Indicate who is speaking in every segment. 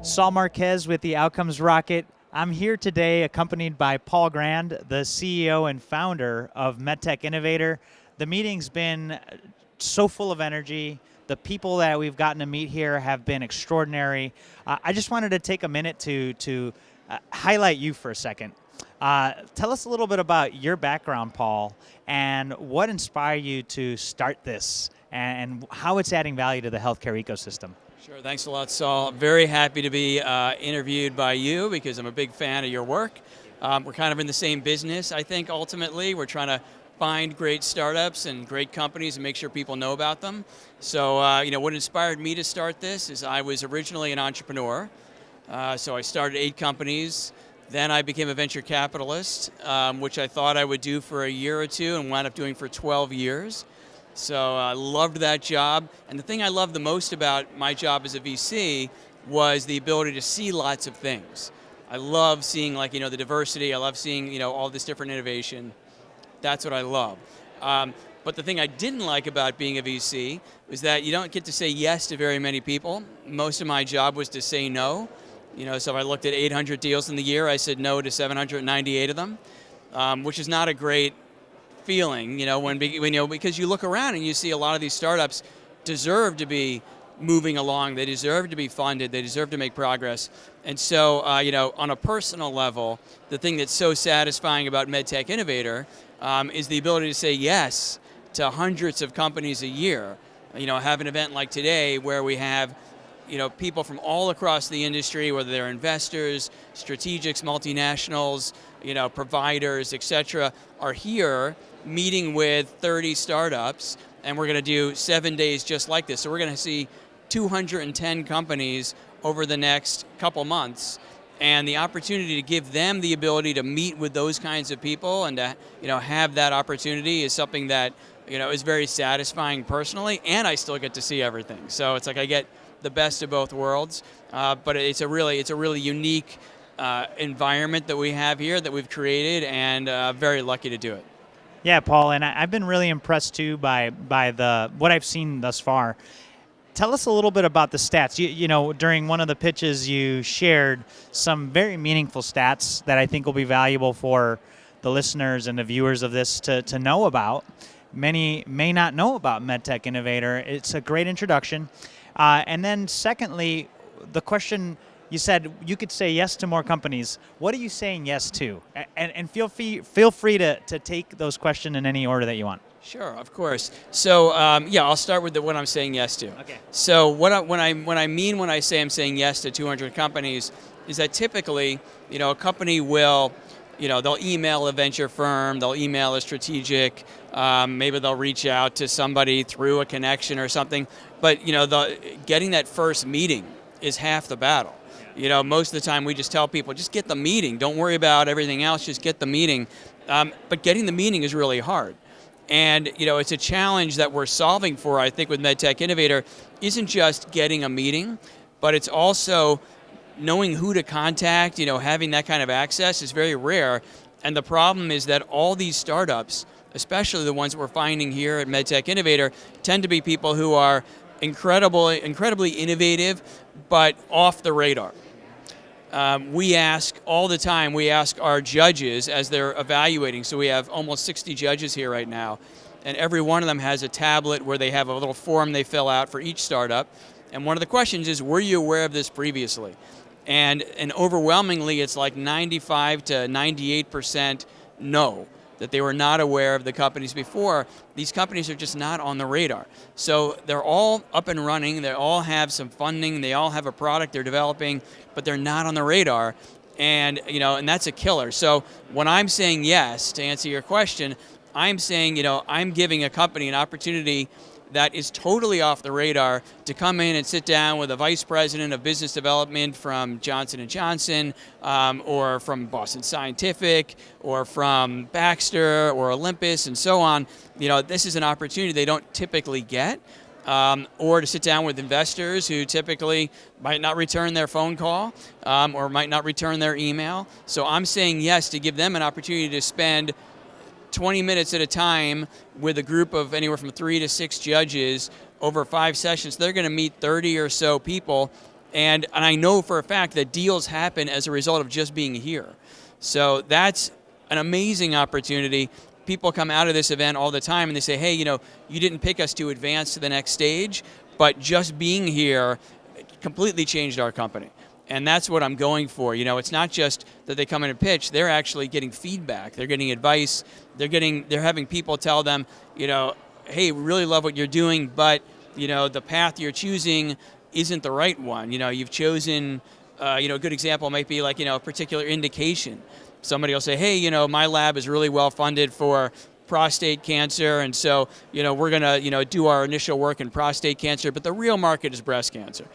Speaker 1: Saul Marquez with the Outcomes Rocket. I'm here today accompanied by Paul Grand, the CEO and founder of MedTech Innovator. The meeting's been so full of energy. The people that we've gotten to meet here have been extraordinary. I just wanted to take a minute to highlight you for a second. Tell us a little bit about your background, Paul, and what inspired you to start this and how it's adding value to the healthcare ecosystem.
Speaker 2: Sure, thanks a lot, Saul. Very happy to be interviewed by you because I'm a big fan of your work. We're kind of in the same business, I think, ultimately. We're trying to find great startups and great companies and make sure people know about them. So, what inspired me to start this is I was originally an entrepreneur. So I started 8 companies. Then I became a venture capitalist, which I thought I would do for a year or two and wound up doing for 12 years. So I loved that job. And the thing I loved the most about my job as a VC was the ability to see lots of things. I love seeing the diversity. I love seeing all this different innovation. That's what I love. But the thing I didn't like about being a VC was that you don't get to say yes to very many people. Most of my job was to say no. So if I looked at 800 deals in the year, I said no to 798 of them, which is not a great feeling, because you look around and you see a lot of these startups deserve to be moving along, they deserve to be funded, they deserve to make progress. And so, on a personal level, the thing that's so satisfying about MedTech Innovator is the ability to say yes to hundreds of companies a year. Have an event like today where we have people from all across the industry, whether they're investors, strategics, multinationals, providers, etc., are here meeting with 30 startups, and we're going to do 7 days just like this. So we're going to see 210 companies over the next couple months, and the opportunity to give them the ability to meet with those kinds of people and to have that opportunity is something that is very satisfying personally, and I still get to see everything. So it's like I get the best of both worlds, but it's a really unique environment that we have here that we've created, and very lucky to do it.
Speaker 1: Yeah, Paul, and I've been really impressed too by what I've seen thus far. Tell us a little bit about the stats. During one of the pitches, you shared some very meaningful stats that I think will be valuable for the listeners and the viewers of this to know about. Many may not know about MedTech Innovator. It's a great introduction. And then secondly, the question, you said you could say yes to more companies. What are you saying yes to? And feel free to take those questions in any order that you want.
Speaker 2: Sure, of course. So I'll start with what I'm saying yes to.
Speaker 1: Okay.
Speaker 2: So when I say I'm saying yes to 200 companies is that typically, a company will, they'll email a venture firm, they'll email a strategic, maybe they'll reach out to somebody through a connection or something. But getting that first meeting is half the battle. Most of the time we just tell people, just get the meeting. Don't worry about everything else, just get the meeting. But getting the meeting is really hard. And it's a challenge that we're solving for, I think, with MedTech Innovator. Isn't just getting a meeting, but it's also knowing who to contact. Having that kind of access is very rare. And the problem is that all these startups, especially the ones that we're finding here at MedTech Innovator, tend to be people who are incredibly innovative, but off the radar. We ask all the time, we ask our judges as they're evaluating, so we have almost 60 judges here right now, and every one of them has a tablet where they have a little form they fill out for each startup, and one of the questions is, were you aware of this previously? And overwhelmingly, it's like 95 to 98% no, that they were not aware of the companies before. These companies are just not on the radar. So they're all up and running, they all have some funding, they all have a product they're developing, but they're not on the radar. And and that's a killer. So when I'm saying yes, to answer your question, I'm saying, I'm giving a company an opportunity that is totally off the radar to come in and sit down with a vice president of business development from Johnson & Johnson, or from Boston Scientific, or from Baxter, or Olympus, and so on. This is an opportunity they don't typically get, or to sit down with investors who typically might not return their phone call, or might not return their email. So I'm saying yes to give them an opportunity to spend 20 minutes at a time with a group of anywhere from 3 to 6 judges over 5 sessions. They're going to meet 30 or so people And I know for a fact that deals happen as a result of just being here. So that's an amazing opportunity. People come out of this event all the time and they say, hey, you didn't pick us to advance to the next stage, but just being here completely changed our company. And that's what I'm going for. It's not just that they come in and pitch, they're actually getting feedback, they're getting advice, they're having people tell them, hey, we really love what you're doing, but the path you're choosing isn't the right one. You've chosen, a good example might be like, a particular indication. Somebody will say, hey, my lab is really well funded for prostate cancer, and so, we're gonna, do our initial work in prostate cancer, but the real market is breast cancer.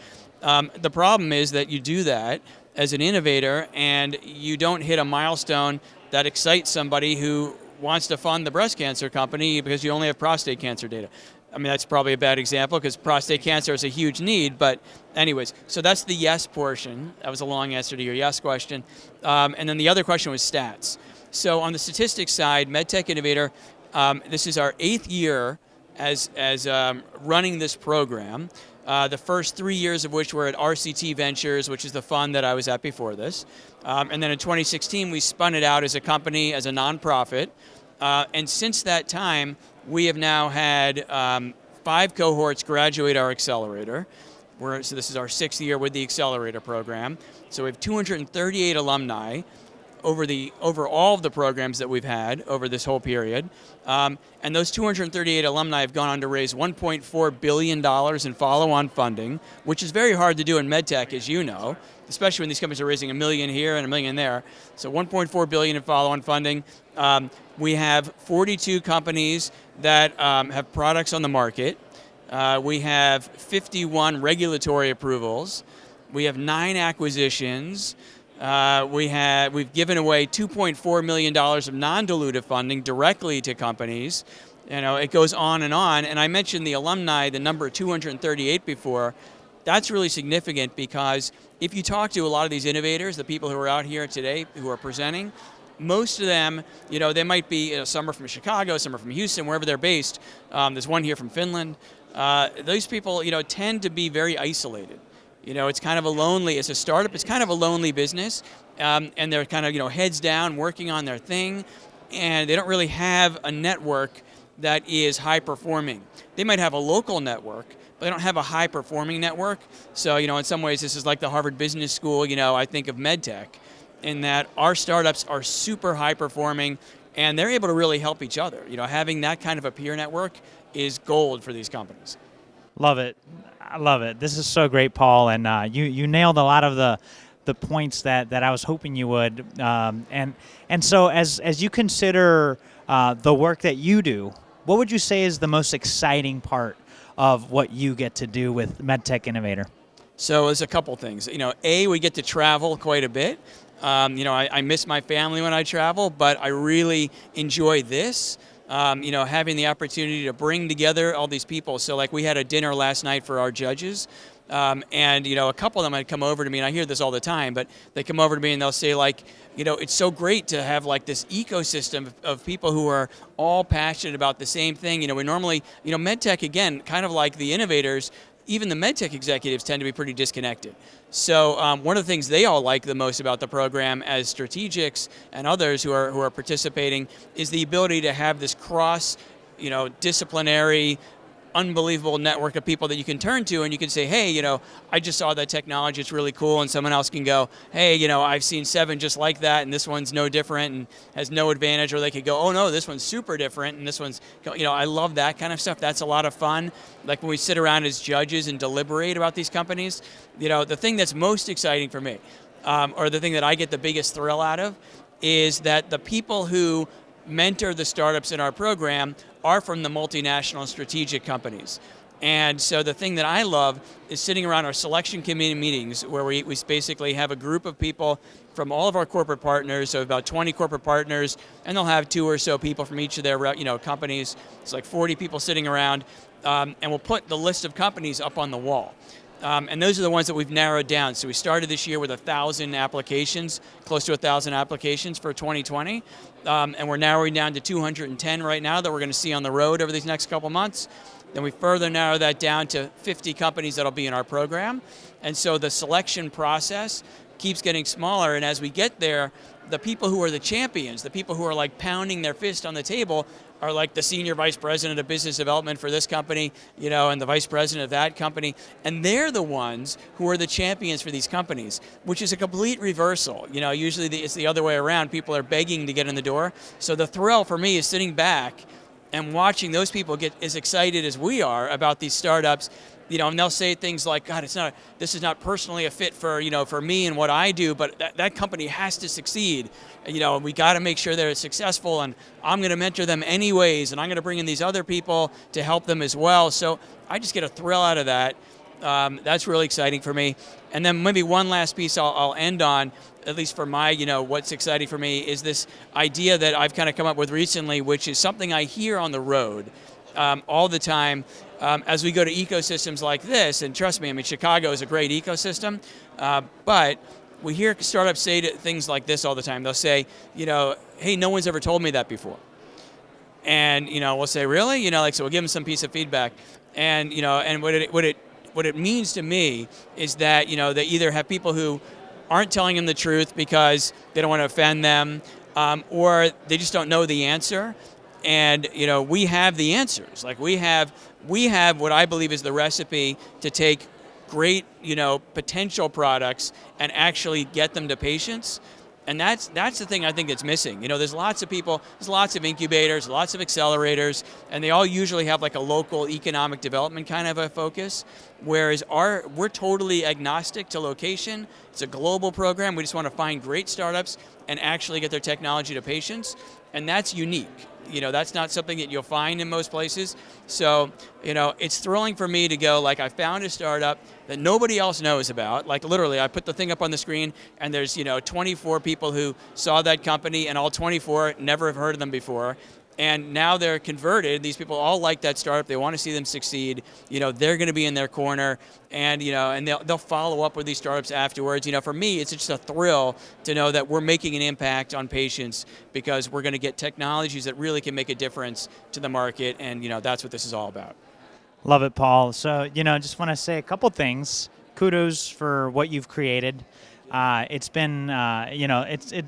Speaker 2: The problem is that you do that as an innovator and you don't hit a milestone that excites somebody who wants to fund the breast cancer company because you only have prostate cancer data. I mean, that's probably a bad example because prostate cancer is a huge need, but anyways, so that's the yes portion. That was a long answer to your yes question. And then the other question was stats. So on the statistics side, MedTech Innovator, this is our 8th year as running this program. The first 3 years of which were at RCT Ventures, which is the fund that I was at before this. And then in 2016, we spun it out as a company, as a nonprofit. And since that time, we have now had 5 cohorts graduate our accelerator. So this is our 6th year with the accelerator program. So we have 238 alumni over all of the programs that we've had over this whole period. And those 238 alumni have gone on to raise $1.4 billion in follow-on funding, which is very hard to do in MedTech, as you know, especially when these companies are raising $1 million here and $1 million there. So $1.4 billion in follow-on funding. We have 42 companies that have products on the market. We have 51 regulatory approvals. We have 9 acquisitions. We've given away $2.4 million of non-dilutive funding directly to companies. It goes on. And I mentioned the alumni, the number 238 before. That's really significant because if you talk to a lot of these innovators, the people who are out here today who are presenting, most of them, they might be, some are from Chicago, some are from Houston, wherever they're based. There's one here from Finland. Those people, tend to be very isolated. It's kind of as a startup, it's kind of a lonely business, and they're kind of, heads down, working on their thing, and they don't really have a network that is high performing. They might have a local network, but they don't have a high performing network. So, in some ways, this is like the Harvard Business School, I think of MedTech, in that our startups are super high performing, and they're able to really help each other. Having that kind of a peer network is gold for these companies.
Speaker 1: Love it. I love it. This is so great, Paul, and you nailed a lot of the points that I was hoping you would. And so as you consider the work that you do, what would you say is the most exciting part of what you get to do with MedTech Innovator?
Speaker 2: So there's a couple things. We get to travel quite a bit. I miss my family when I travel, but I really enjoy this. Having the opportunity to bring together all these people. So like we had a dinner last night for our judges, and a couple of them had come over to me, and I hear this all the time, but they come over to me and they'll say like, it's so great to have like this ecosystem of people who are all passionate about the same thing. We normally, MedTech, again, kind of like the innovators, even the MedTech executives tend to be pretty disconnected. So one of the things they all like the most about the program as strategics and others who are participating is the ability to have this cross, disciplinary, unbelievable network of people that you can turn to, and you can say, hey, I just saw that technology, it's really cool, and someone else can go, hey, I've seen 7 just like that, and this one's no different and has no advantage, or they could go, oh no, this one's super different, and this one's, I love that kind of stuff. That's a lot of fun. Like when we sit around as judges and deliberate about these companies, the thing that's most exciting for me, or the thing that I get the biggest thrill out of, is that the people who mentor the startups in our program are from the multinational strategic companies. And so the thing that I love is sitting around our selection committee meetings where we basically have a group of people from all of our corporate partners, so about 20 corporate partners, and they'll have 2 or so people from each of their companies. It's like 40 people sitting around, and we'll put the list of companies up on the wall. And those are the ones that we've narrowed down. So we started this year with 1,000 applications, close to 1,000 applications for 2020. And we're narrowing down to 210 right now that we're going to see on the road over these next couple months. Then we further narrow that down to 50 companies that'll be in our program. And so the selection process keeps getting smaller, and as we get there, the people who are the champions, the people who are like pounding their fist on the table, are like the senior vice president of business development for this company, and the vice president of that company, and they're the ones who are the champions for these companies, which is a complete reversal. Usually it's the other way around. People are begging to get in the door. So the thrill for me is sitting back and watching those people get as excited as we are about these startups. And they'll say things like, God, this is not personally a fit for me and what I do, but that company has to succeed. We got to make sure they're successful, and I'm going to mentor them anyways, and I'm going to bring in these other people to help them as well. So I just get a thrill out of that. That's really exciting for me. And then maybe one last piece I'll end on, at least for my, what's exciting for me, is this idea that I've kind of come up with recently, which is something I hear on the road all the time. As we go to ecosystems like this, and trust me, Chicago is a great ecosystem, but we hear startups say things like this all the time. They'll say, hey, no one's ever told me that before. And, we'll say, really? So we'll give them some piece of feedback. And, and what it means to me is that, they either have people who aren't telling them the truth because they don't want to offend them, or they just don't know the answer. And we have the answers. Like we have what I believe is the recipe to take great potential products and actually get them to patients. And that's the thing I think that's missing. There's lots of people, there's lots of incubators, lots of accelerators, and they all usually have like a local economic development kind of a focus. Whereas we're totally agnostic to location. It's a global program. We just want to find great startups and actually get their technology to patients. And that's unique. That's not something that you'll find in most places. So, it's thrilling for me to go, like, I found a startup that nobody else knows about. Like, literally, I put the thing up on the screen, and there's, 24 people who saw that company, and all 24 never have heard of them before. And now they're converted. These people all like that startup. They want to see them succeed. They're going to be in their corner, and and they'll follow up with these startups afterwards. For me, it's just a thrill to know that we're making an impact on patients because we're going to get technologies that really can make a difference to the market, and that's what this is all about.
Speaker 1: Love it, Paul. So just want to say a couple things. Kudos for what you've created. It's been,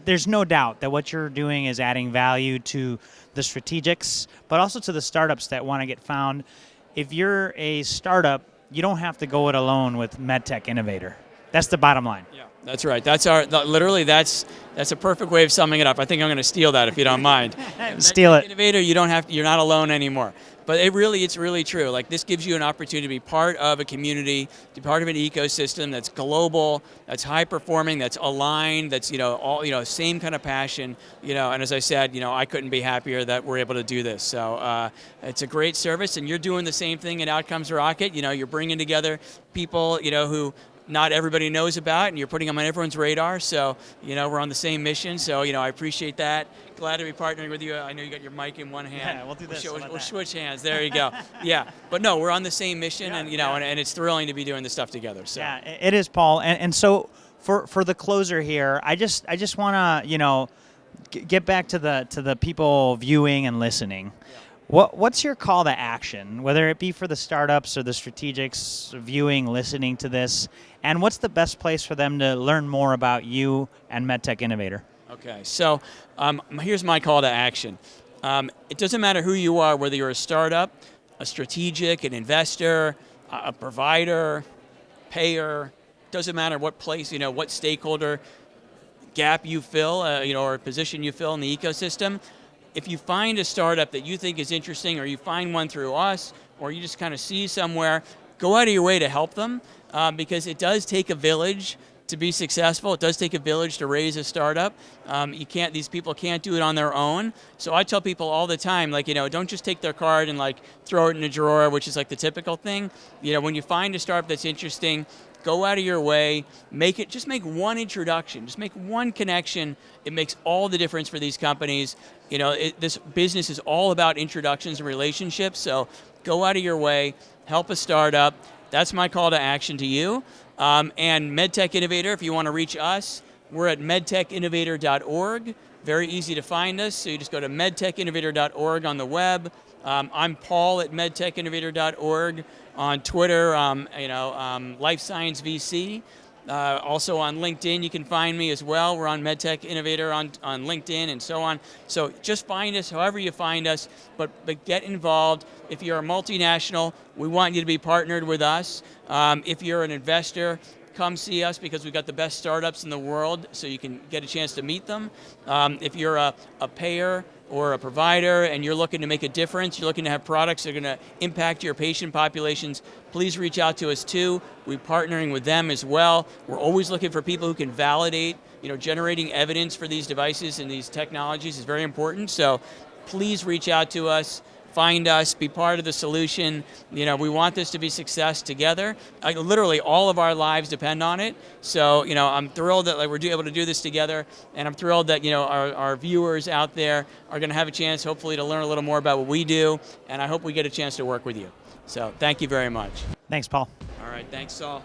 Speaker 1: there's no doubt that what you're doing is adding value to the strategics, but also to the startups that want to get found. If you're a startup, you don't have to go it alone with MedTech Innovator. That's the bottom line.
Speaker 2: Yeah, that's right. That's a perfect way of summing it up. I think I'm going to steal that if you don't mind.
Speaker 1: Steal it.
Speaker 2: Innovator, you're not alone anymore. But it's really true. Like, this gives you an opportunity to be part of a community, to be part of an ecosystem that's global, that's high performing, that's aligned, that's same kind of passion. And as I said, I couldn't be happier that we're able to do this. So it's a great service, and you're doing the same thing at Outcomes Rocket. You're bringing together people who not everybody knows about, and you're putting them on everyone's radar. So, we're on the same mission. So, I appreciate that. Glad to be partnering with you. I know you got your mic in one hand.
Speaker 1: Yeah, we'll do this.
Speaker 2: We'll switch hands. There you go. Yeah, but no, we're on the same mission, and and it's thrilling to be doing this stuff together. So.
Speaker 1: Yeah, it is, Paul. And so for the closer here, I just want to get back to the people viewing and listening. Yeah. What's your call to action, whether it be for the startups or the strategics viewing, listening to this, and what's the best place for them to learn more about you and MedTech Innovator?
Speaker 2: Okay, so here's my call to action. It doesn't matter who you are, whether you're a startup, a strategic, an investor, a provider, payer, doesn't matter what place, what stakeholder gap you fill, or position you fill in the ecosystem. If you find a startup that you think is interesting, or you find one through us, or you just kind of see somewhere, go out of your way to help them, because it does take a village to be successful. It does take a village to raise a startup. These people can't do it on their own. So I tell people all the time, don't just take their card and throw it in a drawer, which is the typical thing. When you find a startup that's interesting, go out of your way, just make one introduction, just make one connection. It makes all the difference for these companies. This business is all about introductions and relationships, so go out of your way, help a startup. That's my call to action to you. And MedTech Innovator, if you want to reach us, we're at medtechinnovator.org. Very easy to find us, so you just go to medtechinnovator.org on the web. I'm Paul at medtechinnovator.org. On Twitter, Life Science VC. Also on LinkedIn, you can find me as well. We're on MedTech Innovator on LinkedIn and so on. So just find us however you find us, but get involved. If you're a multinational, we want you to be partnered with us. If you're an investor, come see us because we've got the best startups in the world, so you can get a chance to meet them. If you're a payer or a provider and you're looking to make a difference, you're looking to have products that are going to impact your patient populations, please reach out to us too. We're partnering with them as well. We're always looking for people who can validate, generating evidence for these devices and these technologies is very important. So please reach out to us. Find us, be part of the solution. We want this to be success together. Literally, all of our lives depend on it. So, I'm thrilled that we're able to do this together, and I'm thrilled that our viewers out there are going to have a chance, hopefully, to learn a little more about what we do, and I hope we get a chance to work with you. So, thank you very much.
Speaker 1: Thanks, Paul.
Speaker 2: All right, thanks, Saul.